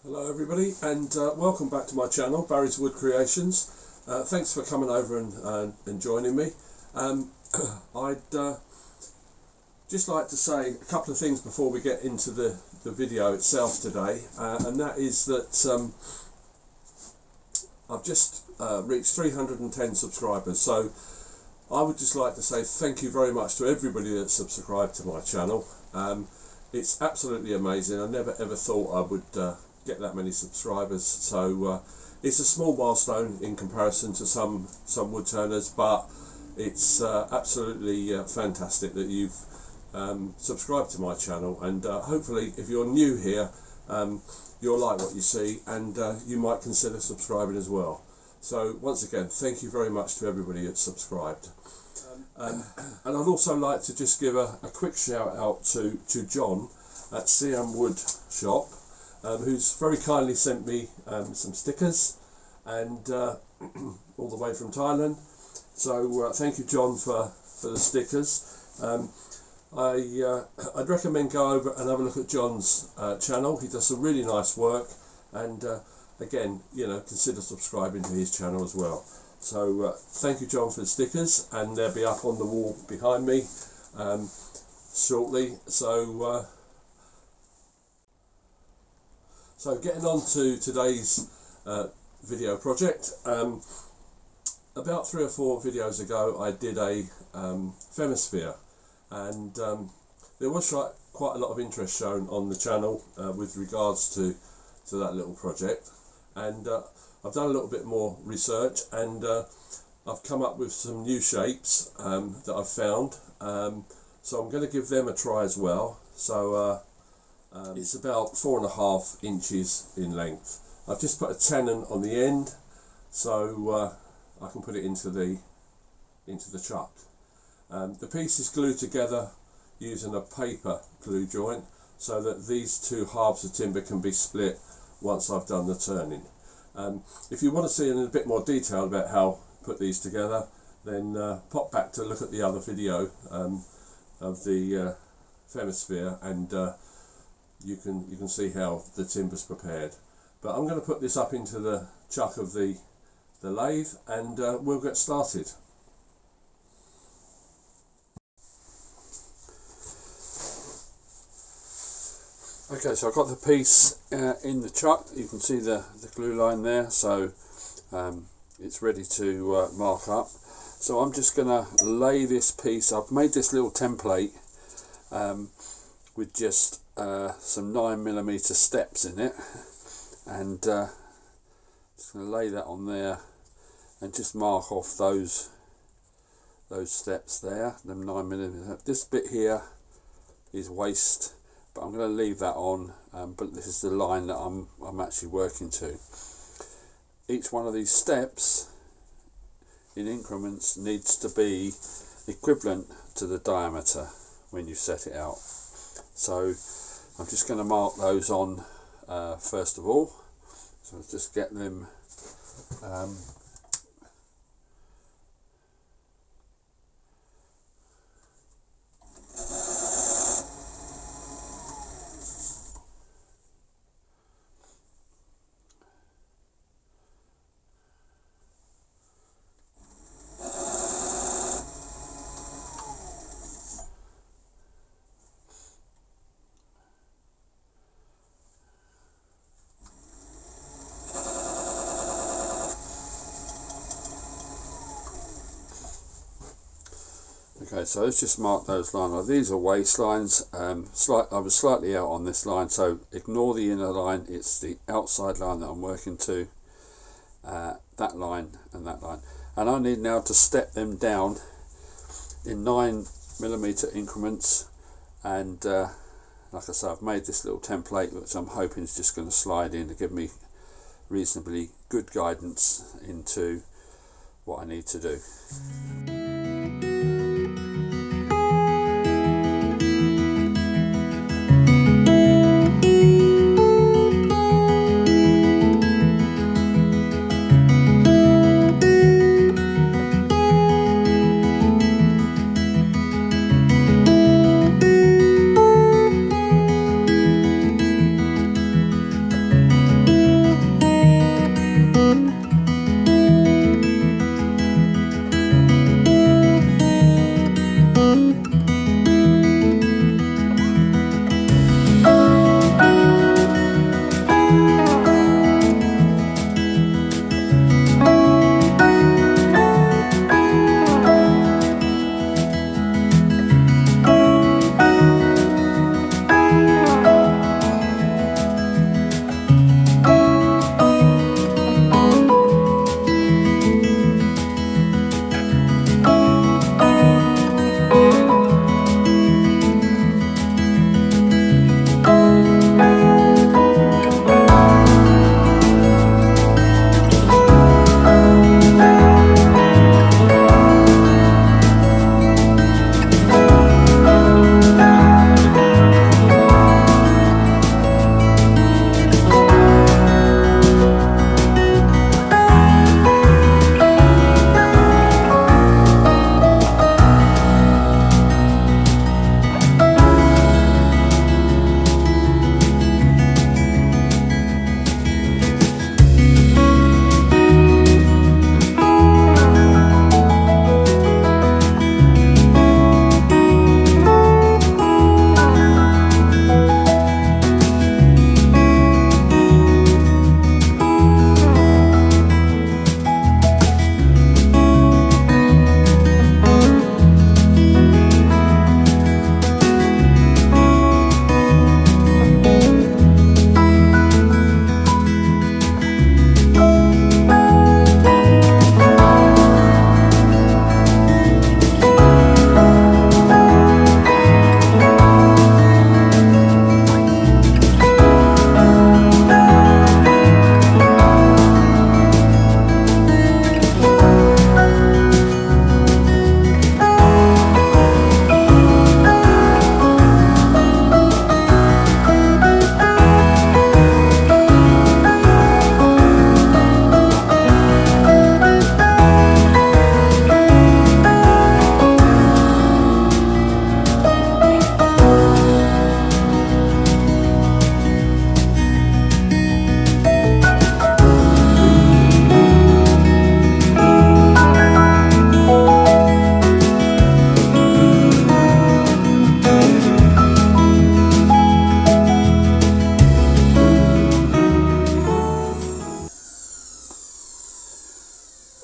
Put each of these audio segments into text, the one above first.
Hello everybody, and welcome back to my channel, Barry's Wood Creations. Thanks for coming over and joining me. I'd just like to say a couple of things before we get into the video itself today, and that is that I've just reached 310 subscribers, so I would just like to say thank you very much to everybody that's subscribed to my channel. It's absolutely amazing. I never ever thought I would get that many subscribers, so it's a small milestone in comparison to some wood turners, but it's absolutely fantastic that you've subscribed to my channel, and hopefully if you're new here you'll like what you see, and you might consider subscribing as well. So once again, thank you very much to everybody that's subscribed. And I'd also like to just give a quick shout out to John at Siam Wood Shop, who's very kindly sent me some stickers, and all the way from Thailand. So thank you, John, for the stickers. I'd recommend go over and have a look at John's channel. He does some really nice work, and again, you know, consider subscribing to his channel as well. So thank you, John, for the stickers, and they'll be up on the wall behind me shortly. So getting on to today's video project. About 3 or 4 videos ago I did a Femisphere, and there was quite a lot of interest shown on the channel with regards to that little project, and I've done a little bit more research, and I've come up with some new shapes that I've found, so I'm going to give them a try as well. So it's about 4.5 inches in length. I've just put a tenon on the end, so I can put it into the chuck. The piece is glued together using a paper glue joint, so that these two halves of timber can be split once I've done the turning. If you want to see in a bit more detail about how to put these together, then pop back to look at the other video of the Femisphere, and you can see how the timber's prepared. But I'm going to put this up into the chuck of the lathe, and we'll get started. Okay, so I've got the piece in the chuck. You can see the glue line there, so it's ready to mark up. So I'm just going to lay this piece. I've made this little template with just some 9mm steps in it, and just going to lay that on there and just mark off those steps there, them 9mm. This bit here is waste, but I'm going to leave that on, but this is the line that I'm actually working to. Each one of these steps in increments needs to be equivalent to the diameter when you set it out. So I'm just going to mark those on first of all. So let's just get them okay, so let's just mark those lines. These are waist lines. I was slightly out on this line, so ignore the inner line. It's the outside line that I'm working to. That line and that line. And I need now to step them down in 9mm increments. And like I said, I've made this little template, which I'm hoping is just going to slide in to give me reasonably good guidance into what I need to do.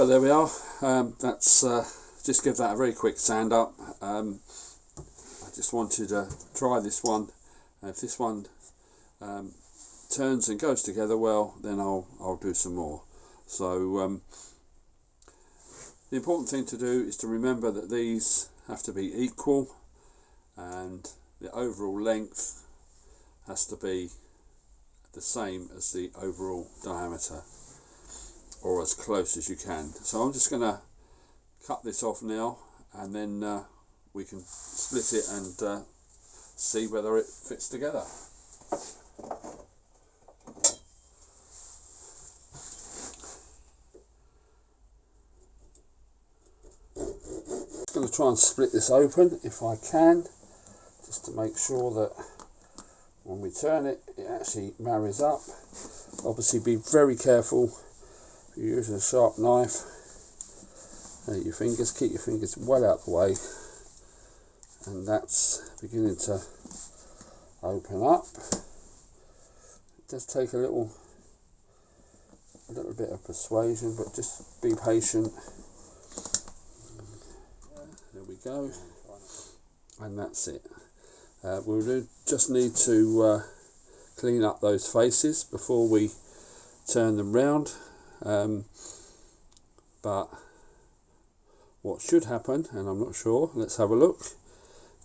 Well, there we are. That's just give that a very quick sand up. I just wanted to try this one. If this one turns and goes together well, then I'll do some more. So the important thing to do is to remember that these have to be equal, and the overall length has to be the same as the overall diameter, or as close as you can. So I'm just going to cut this off now, and then we can split it and see whether it fits together. I'm going to try and split this open if I can, just to make sure that when we turn it, it actually marries up. Obviously be very careful if you're using a sharp knife. Keep your fingers well out of the way, and that's beginning to open up. It does take a little bit of persuasion, but just be patient. There we go, and that's it. We'll just need to clean up those faces before we turn them round, but what should happen, and I'm not sure, let's have a look,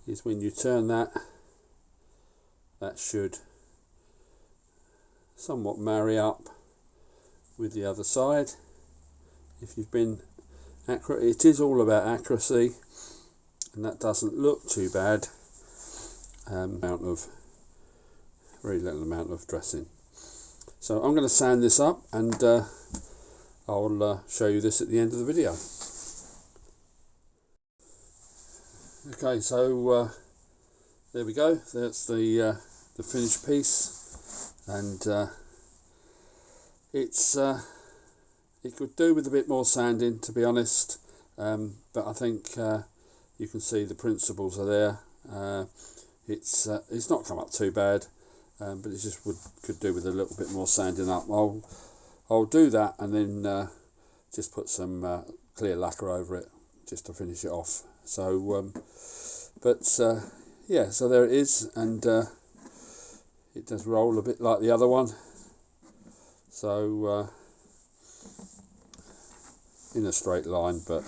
is when you turn that should somewhat marry up with the other side. If you've been accurate, it is all about accuracy, and that doesn't look too bad. Very little amount of dressing. So I'm going to sand this up, and I'll show you this at the end of the video. Okay, so there we go. That's the finished piece, and it could do with a bit more sanding, to be honest. But I think you can see the principles are there. It's not come up too bad, but it just could do with a little bit more sanding up. I'll do that, and then just put some clear lacquer over it just to finish it off. So yeah, so there it is, and it does roll a bit like the other one, so in a straight line, but